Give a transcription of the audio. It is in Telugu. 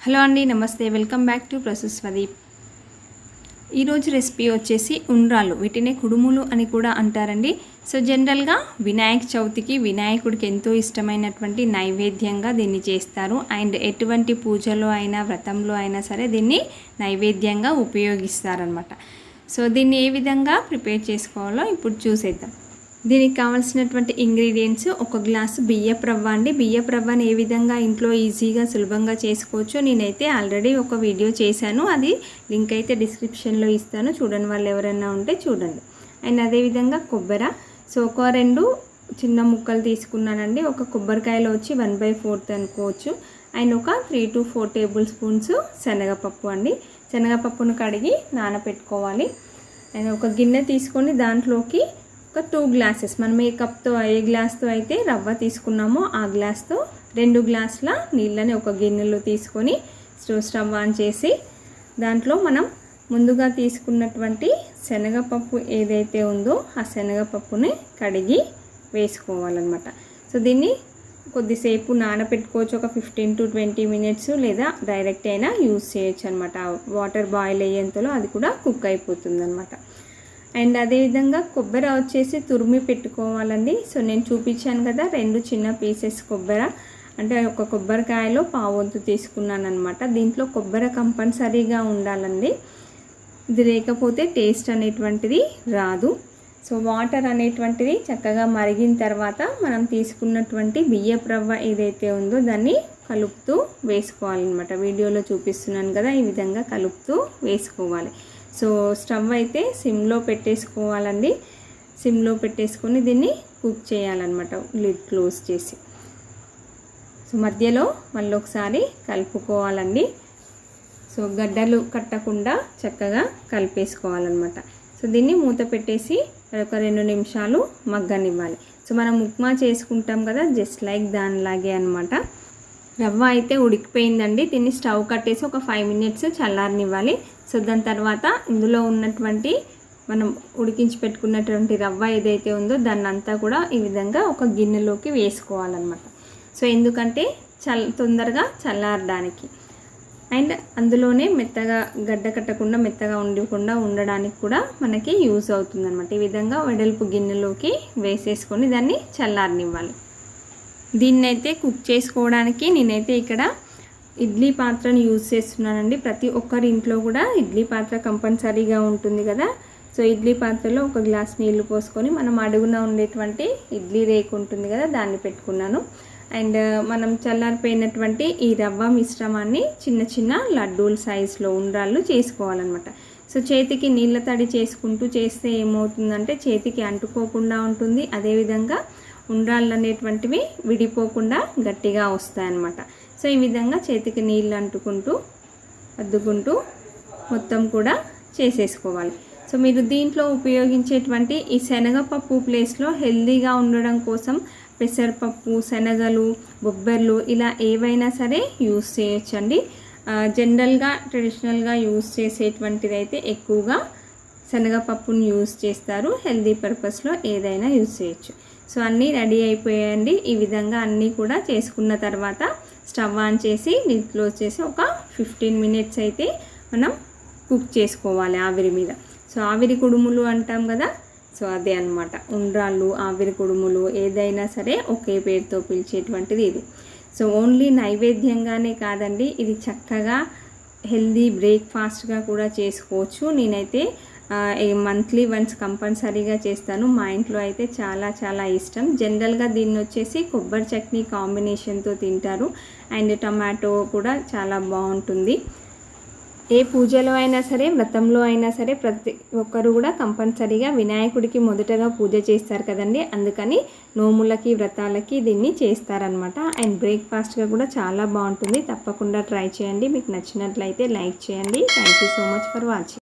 హలో అండి, నమస్తే. Welcome back to PraSu స్వదీప్. ఈరోజు రెసిపీ వచ్చేసి ఉండ్రాళ్ళు. వీటినే కుడుములు అని కూడా అంటారండి. సో జనరల్గా వినాయక చవితికి వినాయకుడికి ఎంతో ఇష్టమైనటువంటి నైవేద్యంగా దీన్ని చేస్తారు. అండ్ ఎటువంటి పూజలో అయినా వ్రతంలో అయినా సరే దీన్ని నైవేద్యంగా ఉపయోగిస్తారనమాట. సో దీన్ని ఏ విధంగా ప్రిపేర్ చేసుకోవాలో ఇప్పుడు చూసేద్దాం. దీనికి కావాల్సినటువంటి ఇంగ్రీడియంట్స్: ఒక గ్లాసు బియ్యపు రవ్వ అండి. బియ్యపు రవ్వని ఏ విధంగా ఇంట్లో ఈజీగా సులభంగా చేసుకోవచ్చో నేనైతే ఆల్రెడీ ఒక వీడియో చేశాను. అది లింక్ అయితే డిస్క్రిప్షన్లో ఇస్తాను, చూడని వాళ్ళు ఎవరైనా ఉంటే చూడండి. అండ్ అదేవిధంగా కొబ్బరి. సో ఒక 2 చిన్న ముక్కలు తీసుకున్నానండి. ఒక కొబ్బరికాయలో వచ్చి 1/4 అనుకోవచ్చు. అండ్ ఒక 3 to 4 టేబుల్ స్పూన్స్ శనగపప్పు అండి. శనగపప్పును కడిగి నానబెట్టుకోవాలి. అండ్ ఒక గిన్నె తీసుకొని దాంట్లోకి ఒక 2 గ్లాసెస్, మనం ఏ గ్లాస్తో అయితే రవ్వ తీసుకున్నామో ఆ గ్లాస్తో 2 గ్లాసుల నీళ్ళని ఒక గిన్నెలో తీసుకొని స్టవ్ ఆన్ చేసి దాంట్లో మనం ముందుగా తీసుకున్నటువంటి శనగపప్పు ఏదైతే ఉందో ఆ శనగపప్పుని కడిగి వేసుకోవాలన్నమాట. సో దీన్ని కొద్దిసేపు నానబెట్టుకోవచ్చు, ఒక 15 to 20 minutes, లేదా డైరెక్ట్ అయినా యూజ్ చేయొచ్చు అనమాట. వాటర్ బాయిల్ అయ్యేంతలో అది కూడా కుక్ అయిపోతుంది అనమాట. అండ్ అదేవిధంగా కొబ్బరి వచ్చేసి తురిమి పెట్టుకోవాలండి. సో నేను చూపించాను కదా 2 చిన్న పీసెస్ కొబ్బరి, అంటే ఒక కొబ్బరికాయలో పావంతు తీసుకున్నాను అనమాట. దీంట్లో కొబ్బరి కంపల్సరీగా ఉండాలండి, ఇది లేకపోతే టేస్ట్ అనేటువంటిది రాదు. సో వాటర్ అనేటువంటిది చక్కగా మరిగిన తర్వాత మనం తీసుకున్నటువంటి బియ్యపు రవ్వ ఏదైతే ఉందో దాన్ని కలుపుతూ వేసుకోవాలన్నమాట. వీడియోలో చూపిస్తున్నాను కదా, ఈ విధంగా కలుపుతూ వేసుకోవాలి. సో స్టవ్ అయితే సిమ్లో పెట్టేసుకోవాలండి. సిమ్లో పెట్టేసుకొని దీన్ని కుక్ చేయాలన్నమాట, లిడ్ క్లోజ్ చేసి. సో మధ్యలో మళ్ళీ ఒకసారి కలుపుకోవాలండి. సో గడ్డలు కట్టకుండా చక్కగా కలిపేసుకోవాలన్నమాట. సో దీన్ని మూత పెట్టేసి ఒక 2 నిమిషాలు మగ్గనివ్వాలి. సో మనం ఉప్మా చేసుకుంటాం కదా, జస్ట్ లైక్ దానిలాగే అనమాట. రవ్వ అయితే ఉడికిపోయిందండి. దీన్ని స్టవ్ కట్టేసి ఒక 5 minutes చల్లారనివ్వాలి. సో దాని తర్వాత ఇందులో ఉన్నటువంటి మనం ఉడికించి పెట్టుకున్నటువంటి రవ్వ ఏదైతే ఉందో దాన్ని అంతా కూడా ఈ విధంగా ఒక గిన్నెలోకి వేసుకోవాలన్నమాట. సో ఎందుకంటే తొందరగా చల్లారడానికి, అండ్ అందులోనే మెత్తగా గడ్డ కట్టకుండా మెత్తగా ఉండడానికి కూడా మనకి యూజ్ అవుతుంది అనమాట. ఈ విధంగా వెడల్పు గిన్నెలోకి వేసేసుకొని దాన్ని చల్లారనివ్వాలి. దీన్నైతే కుక్ చేసుకోవడానికి నేనైతే ఇక్కడ ఇడ్లీ పాత్రను యూజ్ చేస్తున్నానండి. ప్రతి ఒక్కరి ఇంట్లో కూడా ఇడ్లీ పాత్ర కంపల్సరీగా ఉంటుంది కదా. సో ఇడ్లీ పాత్రలో ఒక గ్లాస్ నీళ్లు పోసుకొని మనం అడుగున ఉండేటువంటి ఇడ్లీ రేకు ఉంటుంది కదా, దాన్ని పెట్టుకున్నాను. అండ్ మనం చల్లారిపోయినటువంటి ఈ రవ్వ మిశ్రమాన్ని చిన్న చిన్న లడ్డూల సైజులో ఉండ్రాళ్ళు చేసుకోవాలన్నమాట. సో చేతికి నీళ్ళ తడి చేసుకుంటూ చేస్తే ఏమవుతుందంటే చేతికి అంటుకోకుండా ఉంటుంది. అదేవిధంగా ఉండ్రాళ్ళు అనేటువంటివి విడిపోకుండా గట్టిగా వస్తాయన్నమాట. సో ఈ విధంగా చేతికి నీళ్ళు అంటుకుంటూ అద్దుకుంటూ మొత్తం కూడా చేసేసుకోవాలి. సో మీరు దీంట్లో ఉపయోగించేటువంటి ఈ శనగపప్పు ప్లేస్లో హెల్తీగా ఉండడం కోసం పెసరపప్పు, శనగలు, బొబ్బర్లు ఇలా ఏవైనా సరే యూస్ చేయొచ్చండి. జనరల్గా ట్రెడిషనల్గా యూస్ చేసేటువంటిది అయితే ఎక్కువగా శనగపప్పుని యూస్ చేస్తారు. హెల్తీ పర్పస్లో ఏదైనా యూస్ చేయొచ్చు. సో అన్నీ రెడీ అయిపోయాయండి. ఈ విధంగా అన్నీ కూడా చేసుకున్న తర్వాత స్టవ్ ఆన్ చేసి లిడ్ క్లోజ్ చేసి ఒక 15 minutes అయితే మనం కుక్ చేసుకోవాలి ఆవిరి మీద. సో ఆవిరి కుడుములు అంటాం కదా, సో అదే అన్నమాట. ఉండ్రాళ్ళు, ఆవిరి కుడుములు ఏదైనా సరే ఒకే పేరుతో పిలిచేటువంటిది ఇది. సో ఓన్లీ నైవేద్యంగానే కాదండి, ఇది చక్కగా హెల్దీ బ్రేక్ఫాస్ట్గా కూడా చేసుకోవచ్చు. నేనైతే మంత్లీ వన్స్ కంపల్సరీగా చేస్తాను. మా ఇంట్లో అయితే చాలా చాలా ఇష్టం. జనరల్గా దీన్ని వచ్చేసి కొబ్బరి చట్నీ కాంబినేషన్తో తింటారు. అండ్ టమాటో కూడా చాలా బాగుంటుంది. ఏ పూజలో అయినా సరే వ్రతంలో అయినా సరే ప్రతి ఒక్కరు కూడా కంపల్సరీగా వినాయకుడికి మొదటగా పూజ చేస్తారు కదండి, అందుకని నోములకి వ్రతాలకి దీన్ని చేస్తారనమాట. అండ్ బ్రేక్ఫాస్ట్గా కూడా చాలా బాగుంటుంది. తప్పకుండా ట్రై చేయండి. మీకు నచ్చినట్లయితే లైక్ చేయండి. Thank you so much for watching.